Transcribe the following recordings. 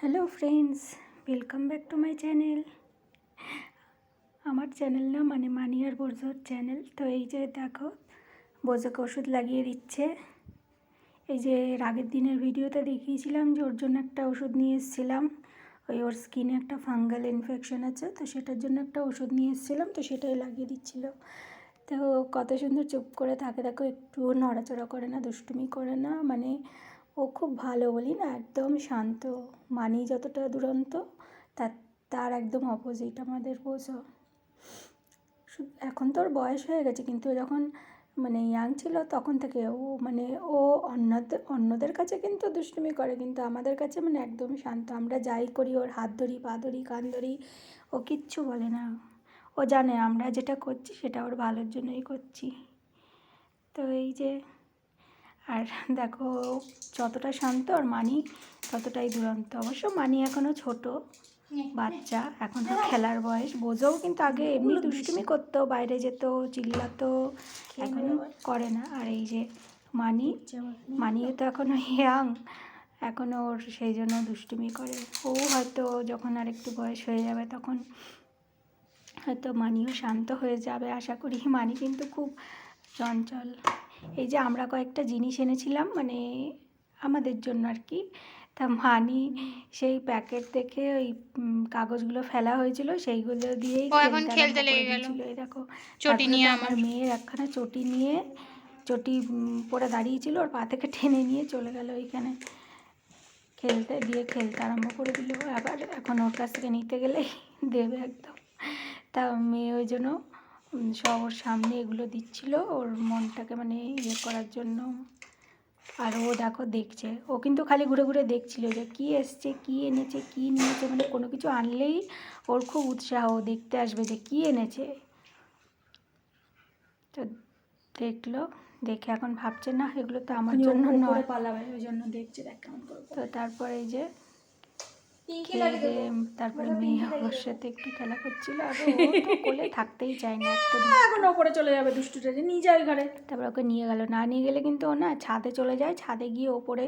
Hello friends, welcome back to my channel. আমার channel না মানে মানি আর বোঝোর চ্যানেল। তো এই যে দেখো, বোঝোকে ওষুধ লাগিয়ে দিচ্ছে। এই যে আগের দিনের ভিডিওতে দেখিয়েছিলাম যে ওর জন্য একটা ওষুধ নিয়ে এসেছিলাম। ওর স্কিনে একটা ফাঙ্গাল ইনফেকশন আছে, তো সেটার জন্য একটা ওষুধ নিয়ে এসেছিলাম, তো সেটাই লাগিয়ে দিচ্ছিল। তো কত সুন্দর চুপ করে থাকে, দেখো একটুও নড়াচড়া করে না, দুষ্টুমি করে না। মানে ও খুব ভালো, বলি না, একদম শান্ত। মানি যতটা দুরন্ত, তার তার একদম অপোজিট আমাদের বোঝো। এখন তো ওর বয়স হয়ে গেছে, কিন্তু যখন মানে ইয়াং ছিল তখন থেকে ও অন্যদের কাছে কিন্তু দুষ্টুমি করে, কিন্তু আমাদের কাছে মানে একদম শান্ত। আমরা যাই করি ওর হাত ধরি, পা ধরি, কান ধরি, ও কিচ্ছু বলে না। ও জানে আমরা যেটা করছি সেটা ওর ভালোর জন্যই করছি। তো এই যে, আর দেখো যতটা শান্ত আর মানি ততটাই দুরন্ত। অবশ্য মানি এখনও ছোট বাচ্চা, এখনও খেলার বয়স। বোঝাও কিন্তু আগে এমনি দুষ্টুমি করতো, বাইরে যেত, চিল্লাতো, এখন করে না। আর এই যে মানিও তো এখনও ইয়াং, এখনও ওর সেই জন্য দুষ্টুমি করে। ও হয়তো যখন আর একটু বয়স হয়ে যাবে তখন হয়তো মানিও শান্ত হয়ে যাবে আশা করি। মানি কিন্তু খুব চঞ্চল। এই যে আমরা কয়েকটা জিনিস এনেছিলাম মানে আমাদের জন্য আর কি, তা মানি সেই প্যাকেট দেখে ওই কাগজগুলো ফেলা হয়েছিল সেইগুলো দিয়েই খেলতে লেগে গেছিল। এই দেখো, তারপরে তো আমার মেয়ের একখানা চটি নিয়ে চটি পরে দাঁড়িয়েছিল, ওর পা থেকে টেনে নিয়ে চলে গেল ওইখানে খেলতে আরম্ভ করে দিল। আবার এখন ওর কাছ থেকে নিতে গেলেই দেবে একদম। তা মেয়ে ওই জন্য সব ওর সামনে এগুলো দিচ্ছিল ওর মনটাকে মানে ইয়ে করার জন্য। আর ও দেখো দেখছে, ও কিন্তু খালি ঘুরে ঘুরে দেখছিল যে কী এসছে, কী এনেছে, কী নিয়েছে। মানে কোনো কিছু আনলেই ওর খুব উৎসাহ, ও দেখতে আসবে যে কী এনেছে। তো দেখলো, দেখে এখন ভাবছে না এগুলো তো আমার জন্য নয়, পালাবে, ওই জন্য দেখছে দেখ কেমন করে। তো তারপরে এই যে তারপরে মেয়ে ওর সাথে একটু খেলা করছিল, আর ও তো কোলে থাকতেই চায় না, এখন ওপরে চলে যাবে দুষ্টুটা, যে নিয়ে যায় ঘরে। তারপর ওকে নিয়ে গেল, না নিয়ে গেলে কিন্তু ও না ছাদে চলে যায়, ছাদে গিয়ে ওপরে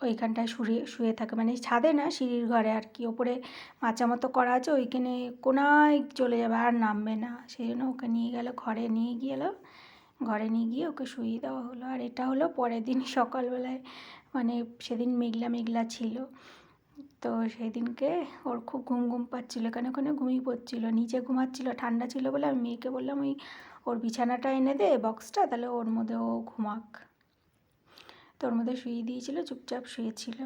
ওইখানটায় শুয়ে থাকে, মানে ছাদে না সিঁড়ির ঘরে আর কি, ওপরে মাচা মতো করা আছে, ওইখানে কোনায় চলে যাবে আর নামবে না। সেই জন্য ওকে নিয়ে গেল, ঘরে নিয়ে গিয়ে ওকে শুইয়ে দেওয়া হলো। আর এটা হলো পরের দিন সকালবেলায়, মানে সেদিন মেঘলা মেঘলা ছিল, তো সেই দিনকে ওর খুব ঘুম পাচ্ছিলো, কেন ওখানে ঘুমিয়ে পড়ছিলো, নিচে ঘুমাচ্ছিলো, ঠান্ডা ছিল বলে আমি মেয়েকে বললাম ওর বিছানাটা এনে দে, বক্সটা, তাহলে ওর মধ্যে ও ঘুমাক। তো ওর মধ্যে শুয়ে দিয়েছিল, চুপচাপ শুয়েছিল।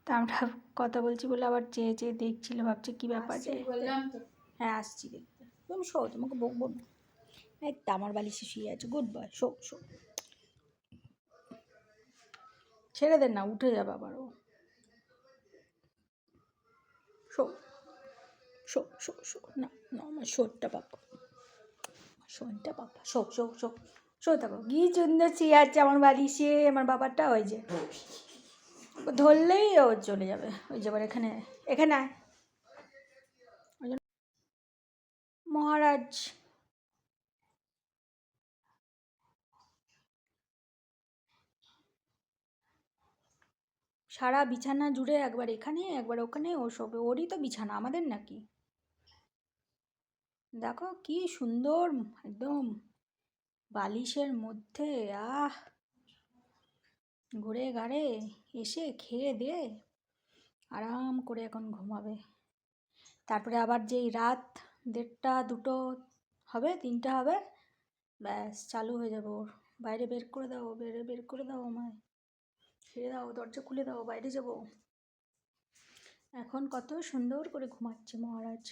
তা আমরা কথা বলছি বলে আবার চেয়ে চেয়ে দেখছিল, ভাবছে কী ব্যাপার। বললাম তো হ্যাঁ আসছি দেখতে, তুমি শো, তোমাকে বকবো না। এই তো আমার বালিশে শুয়ে আছে, গুড বয়, শো শো, ছেড়ে দেন না, উঠে যাবে আবার ও। শো শো শো শো, না না আমার শোরটা পাপা, শোনটা পাপা, শো শো শো শো, থাকো কি সুন্দর শুয়ে আছে আমার বালিশে আমার বাবারটা। ওই যে ধরলেই ও চলে যাবে, ওই যে এখানে এখানে আয়। মহারাজ সারা বিছানা জুড়ে একবার এখানে একবার ওখানে ও শোবে, ওরই তো বিছানা, আমাদের নাকি। দেখো কি সুন্দর একদম বালিশের মধ্যে, ঘুরে ঘাড়ে এসে খেয়ে দিয়ে আরাম করে এখন ঘুমাবে। তারপরে আবার যেই রাত 1:30 2 হবে, 3 হবে, ব্যাস চালু হয়ে যাবো ওর। বাইরে বের করে দাও আমায়, ছেড়ে দাও, দরজা খুলে দাও, বাইরে যাব। এখন কত সুন্দর করে ঘুমাচ্ছে মহারাজ।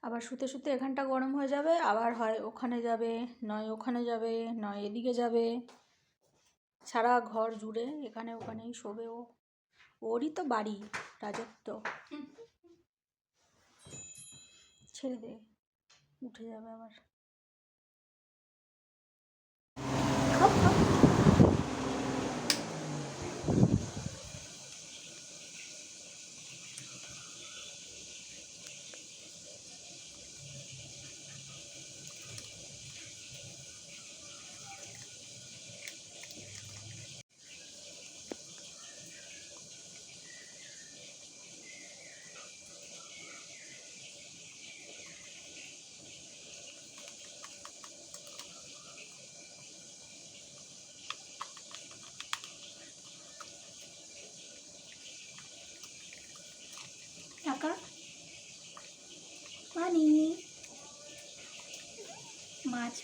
আবার শুতে শুতে এখানটা গরম হয়ে যাবে, আবার হয় ওখানে যাবে, নয় ওখানে যাবে, নয় এদিকে যাবে, সারা ঘর জুড়ে এখানে ওখানেই শোবে ও। ওরই তো বাড়ি, রাজত্ব। ছেড়ে দে, উঠে যাবে আবার।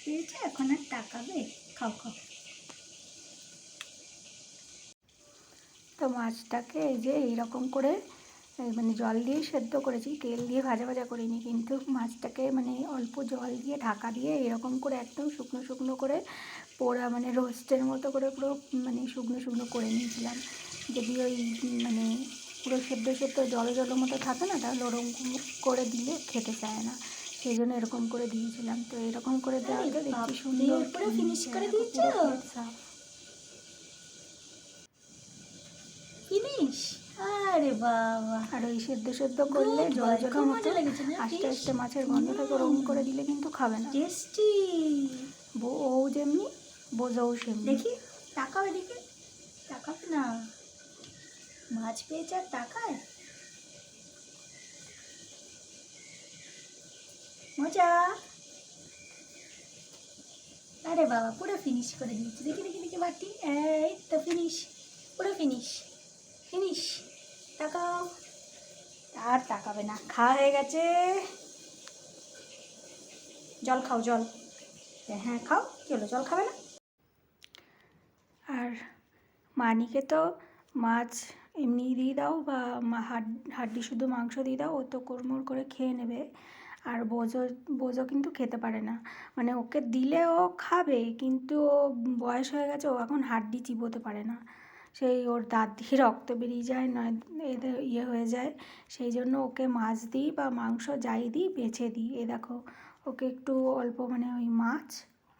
পেয়েছে, এখন আর তাকাবে। খাও খাও। তো মাছটাকে এই যে এইরকম করে মানে জল দিয়ে সেদ্ধ করেছি, তেল দিয়ে ভাজা ভাজা করিনি, কিন্তু মাছটাকে মানে অল্প জল দিয়ে ঢাকা দিয়ে এরকম করে একদম শুকনো শুকনো করে পোড়া মানে রোস্টের মতো করে পুরো মানে শুকনো শুকনো করে নিয়েছিলাম। যদি ওই মানে পুরো সেদ্ধ সেদ্ধ জল জলের মতো থাকে না, তাহলে ওরকম করে দিলে খেতে চায় না, সেই জন্য এরকম করে দিয়েছিলাম। তো এরকম করে দেওয়াতে দেখছি সুন্দর পুরো ফিনিশ করে দিয়েছ। ফিনিশ। আরে বাবা। আর ওই সেদ্ধ সেদ্ধ করলে জল জলের মতো আস্তে আস্তে মাছের গন্ধ থাকে, ওরকম করে দিলে কিন্তু খাবে না। টেস্টি। ও যেমনি বোঝাও সেমনি। দেখি তাকাও এদিকে, তাকাবে না। মাছ পেয়েছে আর তাকায়, মজা। আরে বাবা পুরো ফিনিশ করে দিয়েছি। দেখি দেখি দেখি বাটি, এই তো ফিনিশ, পুরো ফিনিশ ফিনিশ। তাকাও। আর তাকাবে না, খাওয়া হয়ে গেছে। জল খাও, জল। হ্যাঁ খাও, কি হলো, জল খাবে না? আর মানিকে তো মাছ এমনি দিয়ে দাও বা হাড্ডি শুধু মাংস দিয়ে দাও, ও তো কোড়মোড় করে খেয়ে নেবে। আর বোঝো কিন্তু খেতে পারে না, মানে ওকে দিলে ও খাবে, কিন্তু ও বয়স হয়ে গেছে, ও এখন হাড্ডি চিবোতে পারে না, সেই ওর দাঁত দিয়ে রক্ত বেরিয়ে যায়, নয় এদের ইয়ে হয়ে যায়। সেই জন্য ওকে মাছ দিই বা মাংস যাই দিই বেছে দিই। এ দেখো ওকে একটু অল্প মানে ওই মাছ,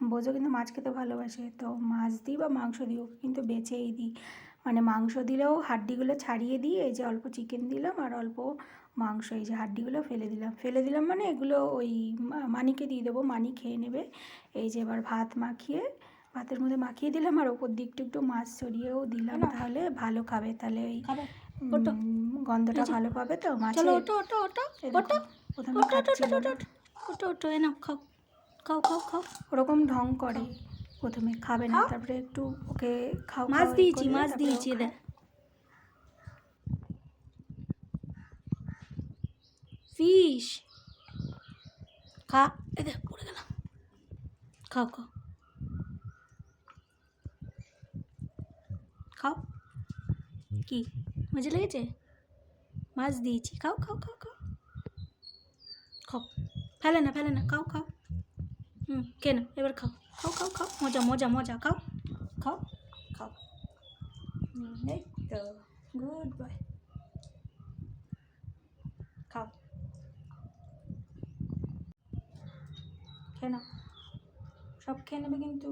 বোঝো কিন্তু মাছ খেতে ভালোবাসে, তো মাছ দিই বা মাংস দিই, ওকে কিন্তু বেছেই দিই। মানে মাংস দিলেও হাড্ডিগুলো ছাড়িয়ে দিই, এই যে অল্প চিকেন দিলাম আর অল্প মাংস, এই যে হাড্ডিগুলো ফেলে দিলাম মানে এগুলো ওই মানিকে দিয়ে দেবো, মানি খেয়ে নেবে। এই যে এবার ভাতের মধ্যে মাখিয়ে দিলাম আর ওপর দিকটা একটু মাছ ছড়িয়েও দিলাম, তাহলে ভালো খাবে, তাহলে ওই গন্ধটা ভালো পাবে। তো মাছের প্রথমে খাচ্ছিল না, খাও খাও খাও খাও। ওরকম ঢং করে, প্রথমে খাবে না, তারপরে একটু ওকে খাও। মাছ দিয়েছি এদের। ফিশ খা, এদের পড়ে গেলাম। খাও খাও খাও। কি মজা লেগেছে? মাছ দিয়েছি, খাও খাও খাও খাও খাও। ফেলে না, খাও খাও। কেন এবার খাও খাও খাও খাও। মজা মজা মজা, খাও খাও খাও। এই তো গুড বয়। খাও, খেয়ে নাও, সব খেয়ে নেবে কিন্তু।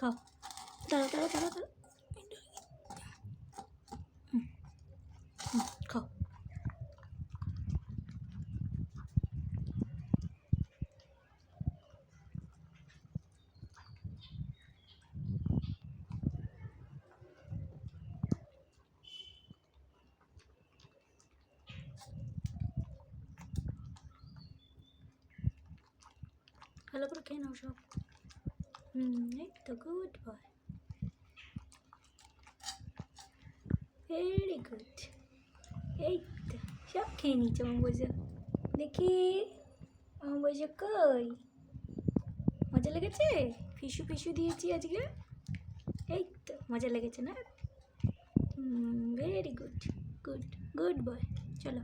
খাও, দাঁড়াও দাঁড়াও দাঁড়াও দাঁড়াও। খাও। ভালো করে খেয়ে নাও সব। এই তো গুড বয়, ভেরি গুড। এই তো সব খেয়ে নিচ্ছে আমার বোঝা। দেখি আমার বোঝা কই। মজা লেগেছে? ফিশু দিয়েছি আজকে। এই তো মজা লেগেছে না? Very good good good boy. চলো।